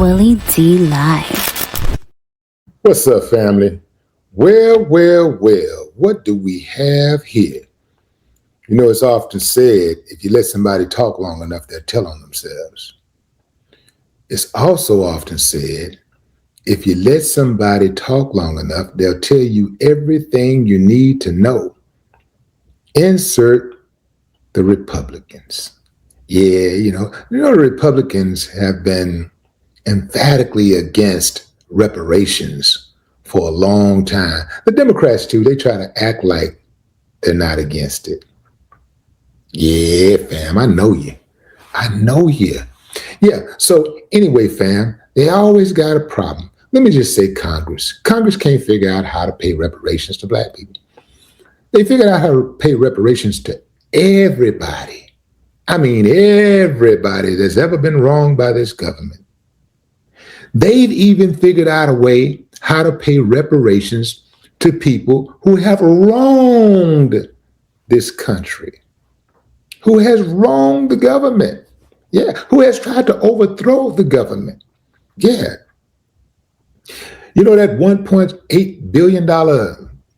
Willie D Live. What's up, family? Well, what do we have here? You know, it's often said, if you let somebody talk long enough, they'll tell on themselves. It's also often said, if you let somebody talk long enough, they'll tell you everything you need to know. Insert the Republicans. Yeah, the Republicans have been emphatically against reparations for a long time. The Democrats, too, they try to act like they're not against it. Yeah, fam, I know you. Yeah, so anyway, fam, they always got a problem. Let me just say Congress. Congress can't figure out how to pay reparations to Black people. They figured out how to pay reparations to everybody. I mean, everybody that's ever been wronged by this government. They've even figured out a way how to pay reparations to people who have wronged this country, who has wronged the government. Yeah, who has tried to overthrow the government. Yeah. You know that $1.8 billion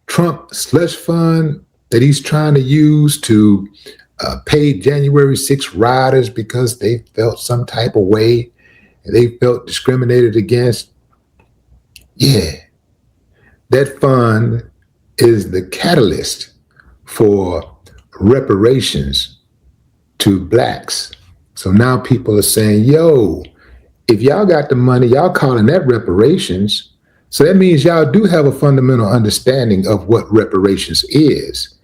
Trump slush fund that he's trying to use to pay January 6 rioters because they felt some type of way and they felt discriminated against? Yeah, that fund is the catalyst for reparations to Blacks. So now people are saying, yo, if y'all got the money, y'all calling that reparations. So that means y'all do have a fundamental understanding of what reparations is.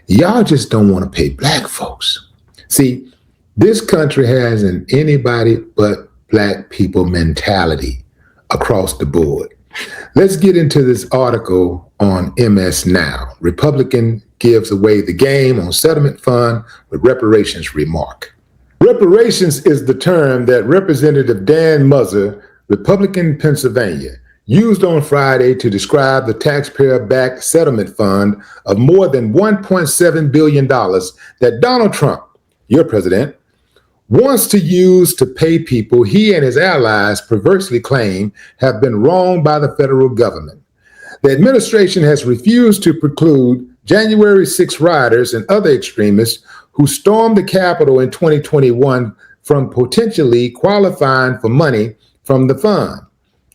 Y'all just don't want to pay Black folks. See, this country has an anybody but Black people mentality across the board. Let's get into this article on MS Now. Republican gives away the game on settlement fund with reparations remark. Reparations is the term that Representative Dan Meuser, Republican Pennsylvania, used on Friday to describe the taxpayer-backed settlement fund of more than $1.7 billion that Donald Trump, your president, wants to use to pay people he and his allies perversely claim have been wronged by the federal government. The administration has refused to preclude January 6 rioters and other extremists who stormed the Capitol in 2021 from potentially qualifying for money from the fund.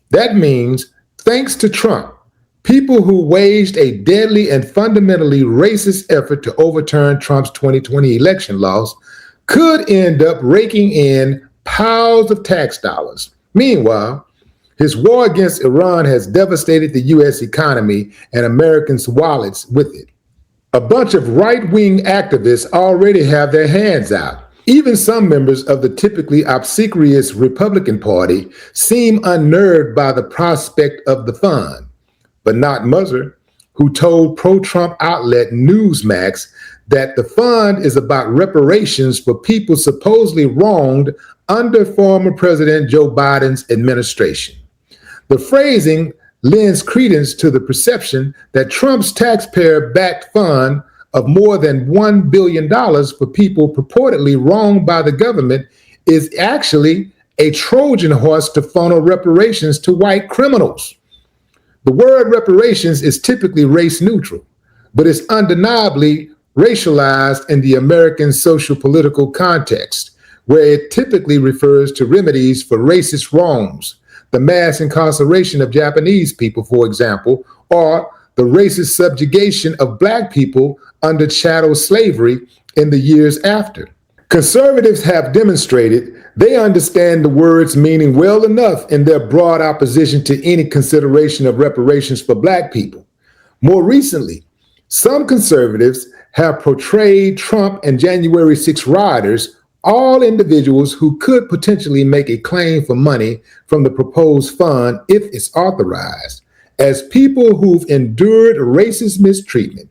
That means, thanks to Trump, people who waged a deadly and fundamentally racist effort to overturn Trump's 2020 election loss could end up raking in piles of tax dollars. Meanwhile, his war against Iran has devastated the U.S. economy and Americans' wallets with it. A bunch of right-wing activists already have their hands out. Even some members of the typically obsequious Republican Party seem unnerved by the prospect of the fund, but not Meuser, who told pro-Trump outlet Newsmax that the fund is about reparations for people supposedly wronged under former President Joe Biden's administration. The phrasing lends credence to the perception that Trump's taxpayer-backed fund of more than $1 billion for people purportedly wronged by the government is actually a Trojan horse to funnel reparations to white criminals. The word reparations is typically race neutral, but it's undeniably racialized in the American social political context, where it typically refers to remedies for racist wrongs, the mass incarceration of Japanese people, for example, or the racist subjugation of Black people under chattel slavery in the years after. Conservatives have demonstrated they understand the word's meaning well enough in their broad opposition to any consideration of reparations for Black people. More recently, some conservatives have portrayed Trump and January 6 rioters, all individuals who could potentially make a claim for money from the proposed fund if it's authorized, as people who've endured racist mistreatment.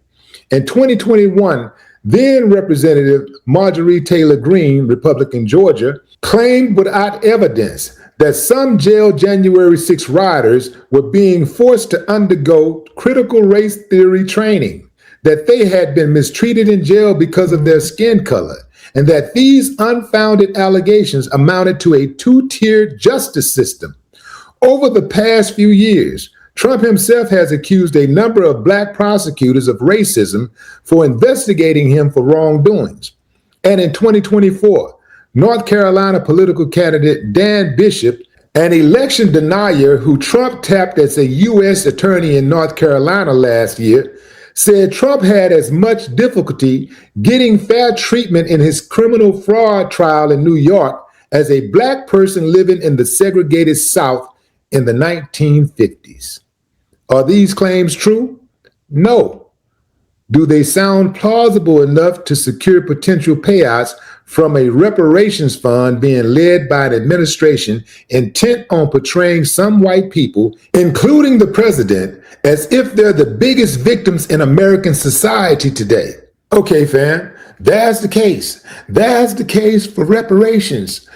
In 2021, then Representative Marjorie Taylor Greene, Republican Georgia, claimed without evidence that some jailed January 6 rioters were being forced to undergo critical race theory training, that they had been mistreated in jail because of their skin color, and that these unfounded allegations amounted to a two-tiered justice system. Over the past few years, Trump himself has accused a number of black prosecutors of racism for investigating him for wrongdoings. And in 2024, North Carolina political candidate Dan Bishop, an election denier who Trump tapped as a U.S. attorney in North Carolina last year, said Trump had as much difficulty getting fair treatment in his criminal fraud trial in New York as a black person living in the segregated South in the 1950s. Are these claims true? No. Do they sound plausible enough to secure potential payouts from a reparations fund being led by an administration intent on portraying some white people, including the president, as if they're the biggest victims in American society today? Okay, fam, that's the case. That's the case for reparations.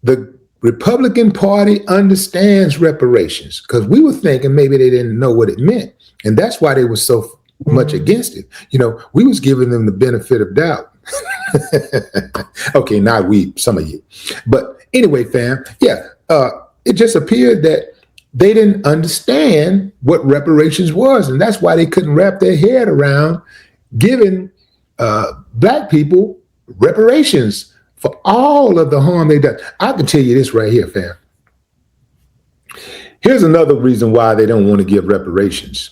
The Republican Party understands reparations, because we were thinking maybe they didn't know what it meant. And that's why they were so much against it. You know, we was giving them the benefit of doubt. Okay, not we, some of you. But anyway, fam, it just appeared that they didn't understand what reparations was. And that's why they couldn't wrap their head around giving black people reparations for all of the harm they've done. I can tell you this right here, fam. Here's another reason why they don't want to give reparations.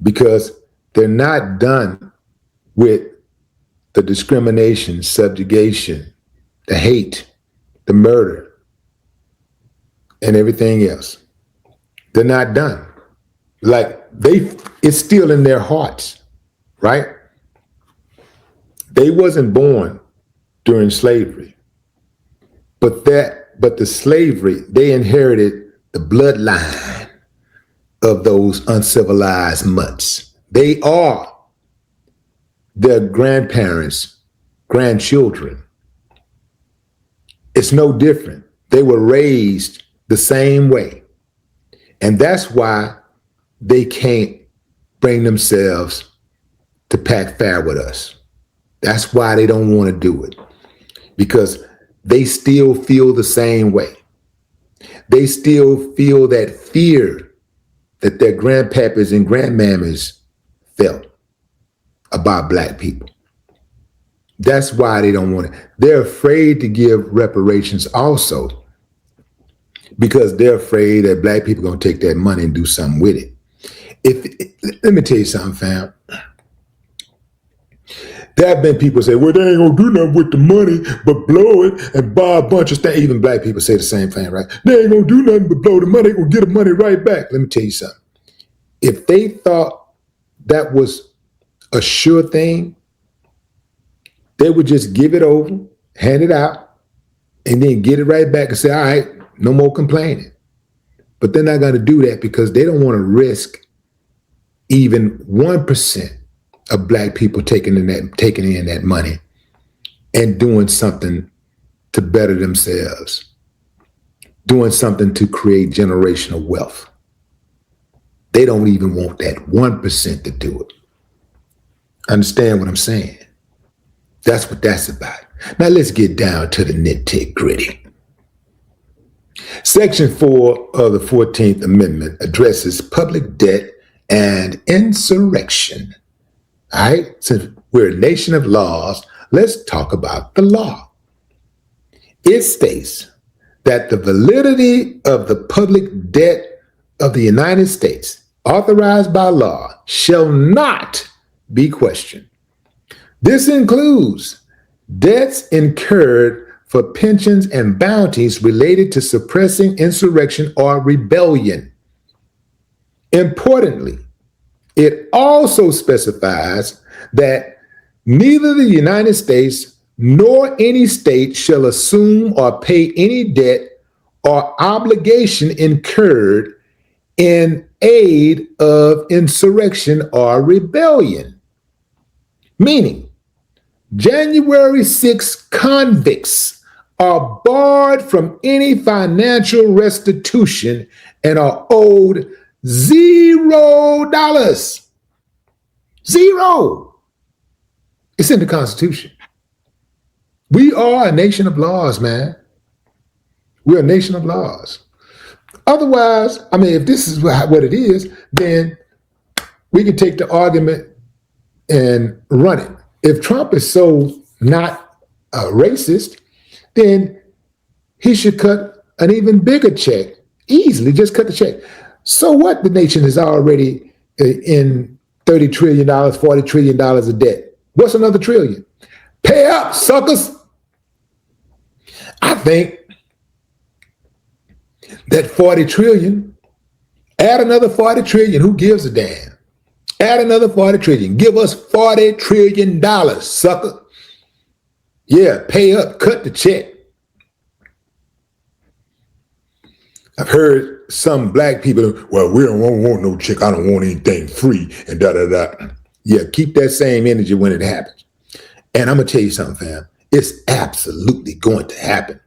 Because they're not done with the discrimination, subjugation, the hate, the murder, and everything else. They're not done. Like it's still in their hearts, right? They wasn't born during slavery, but the slavery, they inherited the bloodline of those uncivilized mutts. They are their grandparents' grandchildren. It's no different. They were raised the same way. And that's why they can't bring themselves to pack fair with us. That's why they don't want to do it. Because they still feel the same way. They still feel that fear that their grandpapas and grandmammas felt about black people. That's why they don't want it. They're afraid to give reparations also because they're afraid that black people are going to take that money and do something with it. Let me tell you something, fam. There have been people say, well, they ain't going to do nothing with the money but blow it and buy a bunch of things. Even black people say the same thing, right? They ain't going to do nothing but blow the money. They're going to get the money right back. Let me tell you something. If they thought that was a sure thing, they would just give it over, hand it out, and then get it right back and say, all right, no more complaining. But they're not going to do that because they don't want to risk even 1% of black people taking in that money and doing something to better themselves, doing something to create generational wealth. They don't even want that 1% to do it. Understand what I'm saying? That's what that's about. Now let's get down to the nitty-gritty. Section 4 of the 14th Amendment addresses public debt and insurrection. All right, since we're a nation of laws, let's talk about the law. It states that the validity of the public debt of the United States, authorized by law, shall not be questioned. This includes debts incurred for pensions and bounties related to suppressing insurrection or rebellion. Importantly, it also specifies that neither the United States nor any state shall assume or pay any debt or obligation incurred in aid of insurrection or rebellion. Meaning, January 6 convicts are barred from any financial restitution and are owed $0. Zero. It's in the Constitution. We are a nation of laws, man. We're a nation of laws. Otherwise, I mean, if this is what it is, then we can take the argument and run it. If Trump is so not a racist, then he should cut an even bigger check. Easily, just cut the check. So what? The nation is already in $30 trillion, $40 trillion of debt. What's another trillion? Pay up, suckers. I think that 40 trillion, add another 40 trillion, who gives a damn? Add another 40 trillion. Give us $40 trillion, sucker. Yeah, pay up, cut the check. I've heard some black people, well, we don't want no check. I don't want anything free and da-da-da. Yeah, keep that same energy when it happens. And I'm going to tell you something, fam. It's absolutely going to happen.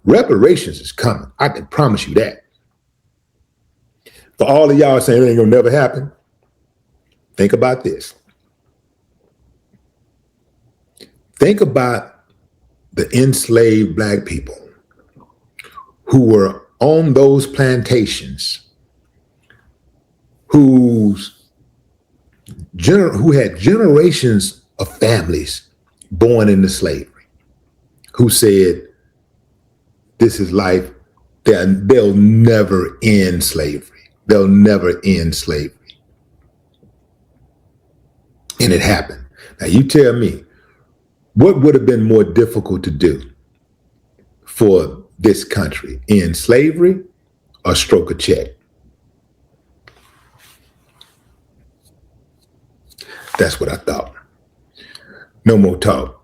Reparations is coming. I can promise you that. For all of y'all saying it ain't going to never happen, think about this. Think about the enslaved black people who were on those plantations, who had generations of families born into slavery, who said, this is life, they'll never end slavery. They'll never end slavery. And it happened. Now you tell me, what would have been more difficult to do for this country, end slavery or stroke a check? That's what I thought. No more talk.